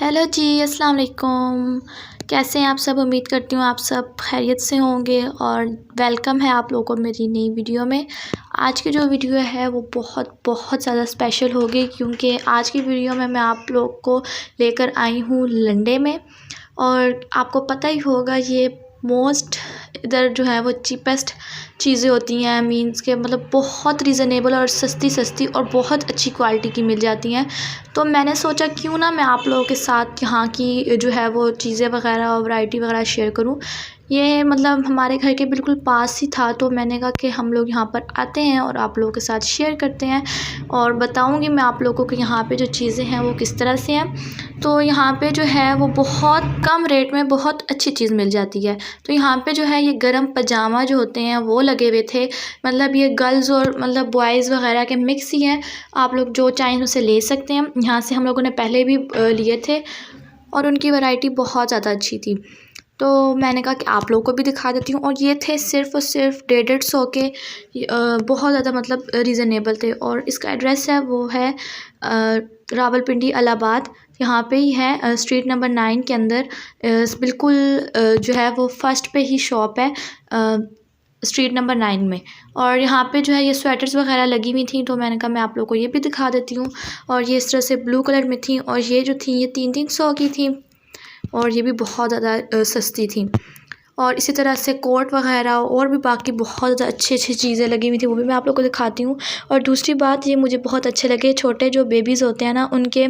Hello जी, अस्सलाम वालेकुम। कैसे हैं आप सब? उम्मीद करती हूँ आप सब खैरियत से होंगे और वेलकम है आप लोगों को मेरी नई वीडियो में। आज की जो वीडियो है वो बहुत बहुत ज़्यादा स्पेशल होगी क्योंकि आज की वीडियो में मैं आप लोग को लेकर आई हूँ लंडे में। और आपको पता ही होगा ये मोस्ट इधर जो है वो चीपेस्ट चीज़ें होती हैं, मींस के मतलब बहुत रीज़नेबल और सस्ती सस्ती और बहुत अच्छी क्वालिटी की मिल जाती हैं। तो मैंने सोचा क्यों ना मैं आप लोगों के साथ यहाँ की जो है वो चीज़ें वगैरह और वैरायटी वगैरह शेयर करूँ। ये मतलब हमारे घर के बिल्कुल पास ही था, तो मैंने कहा कि हम लोग यहाँ पर आते हैं और आप लोगों के साथ शेयर करते हैं और बताऊँगी मैं आप लोगों को कि यहाँ पे जो चीज़ें हैं वो किस तरह से हैं। तो यहाँ पे जो है वो बहुत कम रेट में बहुत अच्छी चीज़ मिल जाती है। तो यहाँ पे जो है ये गर्म पजामा जो होते हैं वो लगे हुए थे, मतलब ये गर्ल्स और मतलब बॉयज़ वगैरह के मिक्स ही हैं। आप लोग जो चाहें उसे ले सकते हैं। यहाँ से हम लोगों ने पहले भी लिए थे और उनकी वैरायटी बहुत ज़्यादा अच्छी थी। तो मैंने कहा कि आप लोगों को भी दिखा देती हूँ। और ये थे सिर्फ़ और सिर्फ 150 के, बहुत ज़्यादा मतलब रीज़नेबल थे। और इसका एड्रेस है वो है रावलपिंडी इलाहाबाद, यहाँ पे ही है, स्ट्रीट नंबर 9 के अंदर। बिल्कुल जो है वो फर्स्ट पे ही शॉप है, स्ट्रीट नंबर 9 में। और यहाँ पे जो है ये स्वेटर्स वगैरह लगी हुई थी, तो मैंने कहा मैं आप लोगों को ये भी दिखा देती हूँ। और ये इस तरह से ब्लू कलर में थी और ये जो थी ये 300 की थी और ये भी बहुत ज़्यादा सस्ती थी। और इसी तरह से कोट वगैरह और भी बाकी बहुत ज़्यादा अच्छी अच्छी चीज़ें लगी हुई थी, वो भी मैं आप लोगों को दिखाती हूँ। और दूसरी बात ये मुझे बहुत अच्छे लगे, छोटे जो बेबीज़ होते हैं ना उनके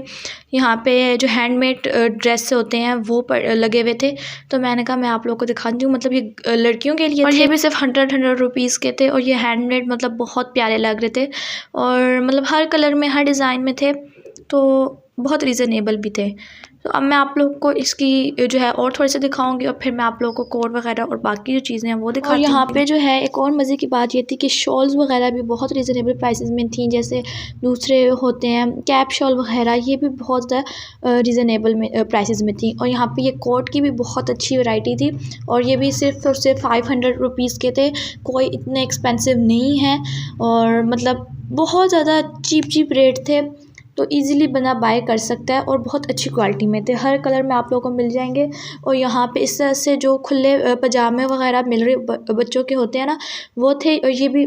यहाँ पे जो हैंडमेड ड्रेस होते हैं वो लगे हुए थे। तो मैंने कहा मैं आप लोगों को दिखाती हूँ, मतलब ये लड़कियों के लिए और ये भी सिर्फ 100 रुपीज़ के थे। और ये हैंडमेड मतलब बहुत प्यारे लग रहे थे और मतलब हर कलर में हर डिज़ाइन में थे, तो बहुत रीज़नेबल भी थे। तो अब मैं आप लोग को इसकी जो है और थोड़े से दिखाऊंगी और फिर मैं आप लोगों को कोट वगैरह और बाकी जो चीज़ें हैं वो दिखाती हूँ। और यहाँ पे जो है एक और मज़े की बात ये थी कि शॉल्स वगैरह भी बहुत रीज़नेबल प्राइसेस में थी, जैसे दूसरे होते हैं कैप शॉल वगैरह, ये भी बहुत ज़्यादा रीज़नेबल में प्राइसेस में थी। और यहाँ पे ये कोट की भी बहुत अच्छी वैरायटी थी और ये भी सिर्फ और सिर्फ 500 रुपीज़ के थे, कोई इतने एक्सपेंसिव नहीं है और मतलब बहुत ज़्यादा चीप रेट थे। तो इजीली बंदा बाय कर सकता है और बहुत अच्छी क्वालिटी में थे, हर कलर में आप लोगों को मिल जाएंगे। और यहाँ पे इस तरह से जो खुले पजामे वगैरह मिल रहे बच्चों के होते हैं ना वो थे, और ये भी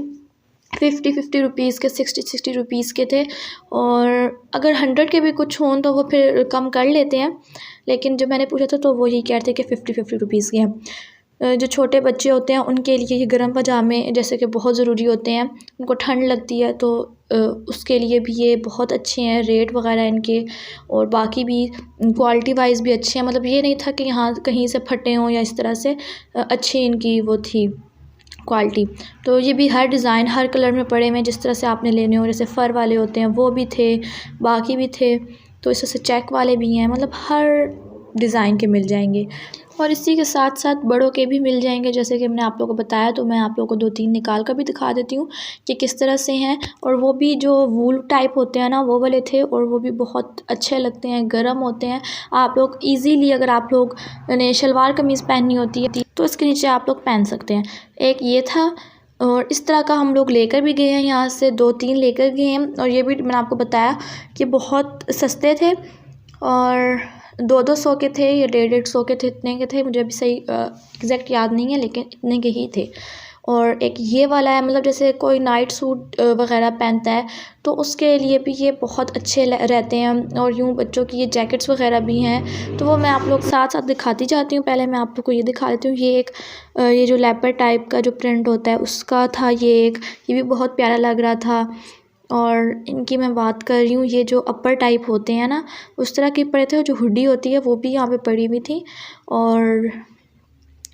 50 रुपीज़ के, 60 रुपीज़ के थे। और अगर 100 के भी कुछ हों तो वो फिर कम कर लेते हैं, लेकिन जब मैंने पूछा था तो वो यही कह रहे थे कि 50 रुपीज़ के हैं। जो छोटे बच्चे होते हैं उनके लिए ये गर्म पजामे जैसे कि बहुत ज़रूरी होते हैं, उनको ठंड लगती है तो उसके लिए भी ये बहुत अच्छे हैं, रेट वगैरह इनके और बाकी भी क्वालिटी वाइज भी अच्छे हैं। मतलब ये नहीं था कि यहाँ कहीं से फटे हों या इस तरह से, अच्छी इनकी वो थी क्वालिटी। तो ये भी हर डिज़ाइन हर कलर में पड़े हुए हैं, जिस तरह से आपने लेने हो, जैसे फ़र वाले होते हैं वो भी थे, बाकी भी थे, तो इस तरह से चेक वाले भी हैं, मतलब हर डिज़ाइन के मिल जाएंगे। और इसी के साथ साथ बड़ों के भी मिल जाएंगे, जैसे कि मैंने आप लोगों को बताया। तो मैं आप लोगों को 2-3 निकाल कर भी दिखा देती हूँ कि किस तरह से हैं। और वो भी जो वूल टाइप होते हैं ना वो वाले थे और वो भी बहुत अच्छे लगते हैं, गर्म होते हैं। आप लोग इजीली अगर आप लोग ने शलवार कमीज़ पहननी होती है तो इसके नीचे आप लोग पहन सकते हैं। एक ये था और इस तरह का हम लोग लेकर भी गए हैं, यहाँ से 2-3 लेकर गए हैं। और ये भी मैंने आपको बताया कि बहुत सस्ते थे और 200 के थे या 150 के थे, इतने के थे, मुझे अभी सही एग्जैक्ट याद नहीं है, लेकिन इतने के ही थे। और एक ये वाला है, मतलब जैसे कोई नाइट सूट वगैरह पहनता है तो उसके लिए भी ये बहुत अच्छे रहते हैं। और यूँ बच्चों की ये जैकेट्स वगैरह भी हैं, तो वो मैं आप लोग साथ साथ दिखाती जाती हूँ। पहले मैं आप लोग को ये दिखा देती हूँ। ये एक ये जो लेपर्ड टाइप का जो प्रिंट होता है उसका था ये भी बहुत प्यारा लग रहा था। और इनकी मैं बात कर रही हूँ, ये जो अपर टाइप होते हैं ना उस तरह के पड़े थे, और जो हुडी होती है वो भी यहाँ पे पड़ी हुई थी। और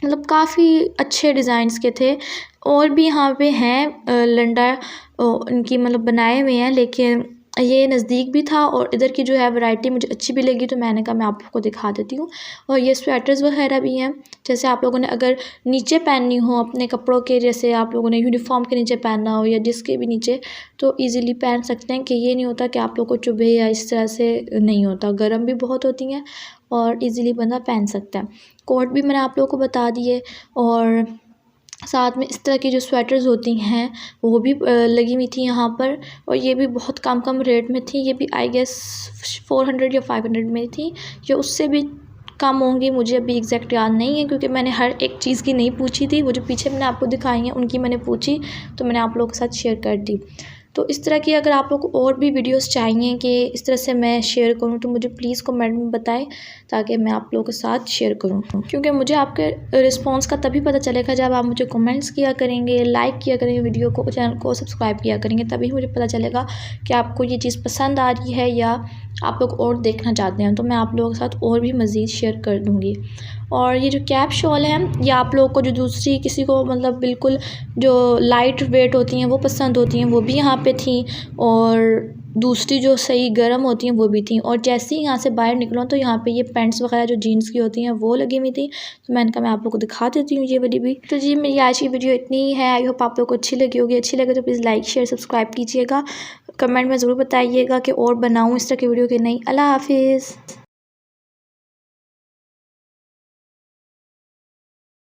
मतलब काफ़ी अच्छे डिज़ाइंस के थे। और भी यहाँ पे हैं लंडा, इनकी मतलब बनाए हुए हैं, लेकिन ये नज़दीक भी था और इधर की जो है वैरायटी मुझे अच्छी भी लगी, तो मैंने कहा मैं आप लोग को दिखा देती हूँ। और ये स्वेटर्स वगैरह भी हैं, जैसे आप लोगों ने अगर नीचे पहननी हो अपने कपड़ों के, जैसे आप लोगों ने यूनिफॉर्म के नीचे पहनना हो या जिसके भी नीचे, तो इजीली पहन सकते हैं। कि ये नहीं होता कि आप लोग को चुभे या इस तरह से नहीं होता, गर्म भी बहुत होती हैं और इजीली बंदा पहन सकता है। कोट भी मैंने आप लोगों को बता दिए। और साथ में इस तरह की जो स्वेटर्स होती हैं वो भी लगी हुई थी यहाँ पर, और ये भी बहुत कम रेट में थी। ये भी आई गेस 400 या 500 में थी, या उससे भी कम होंगी, मुझे अभी एग्जैक्ट याद नहीं है क्योंकि मैंने हर एक चीज़ की नहीं पूछी थी। वो जो पीछे मैंने आपको दिखाई हैं उनकी मैंने पूछी, तो मैंने आप लोगों के साथ शेयर कर दी। तो इस तरह की अगर आप लोग को और भी वीडियोस चाहिए कि इस तरह से मैं शेयर करूं, तो मुझे प्लीज़ कमेंट में बताएं ताकि मैं आप लोगों के साथ शेयर करूं, क्योंकि मुझे आपके रिस्पांस का तभी पता चलेगा जब आप मुझे कमेंट्स किया करेंगे, लाइक किया करेंगे वीडियो को, चैनल को सब्सक्राइब किया करेंगे, तभी मुझे पता चलेगा कि आपको ये चीज़ पसंद आ रही है या आप लोग और देखना चाहते हैं, तो मैं आप लोगों के साथ और भी मज़ीद शेयर कर दूँगी। और ये जो कैप शॉल है, ये आप लोगों को जो दूसरी किसी को मतलब बिल्कुल जो लाइट वेट होती हैं वो पसंद होती हैं, वो भी यहाँ पे थी, और दूसरी जो सही गर्म होती हैं वो भी थी। और जैसे ही यहाँ से बाहर निकलो तो यहाँ पे ये पैंट्स वगैरह जो जीन्स की होती हैं वो लगी हुई थी, तो मैंने कहा मैं आप लोगों को दिखा देती हूँ ये वाली भी। तो जी मेरी आज की वीडियो इतनी ही है। आई होप आप लोगों को अच्छी लगी होगी। अच्छी लगे तो प्लीज़ लाइक शेयर सब्सक्राइब कीजिएगा। कमेंट में ज़रूर बताइएगा कि और बनाऊँ इस तरह की वीडियो की नहीं। अल्लाह हाफिज़।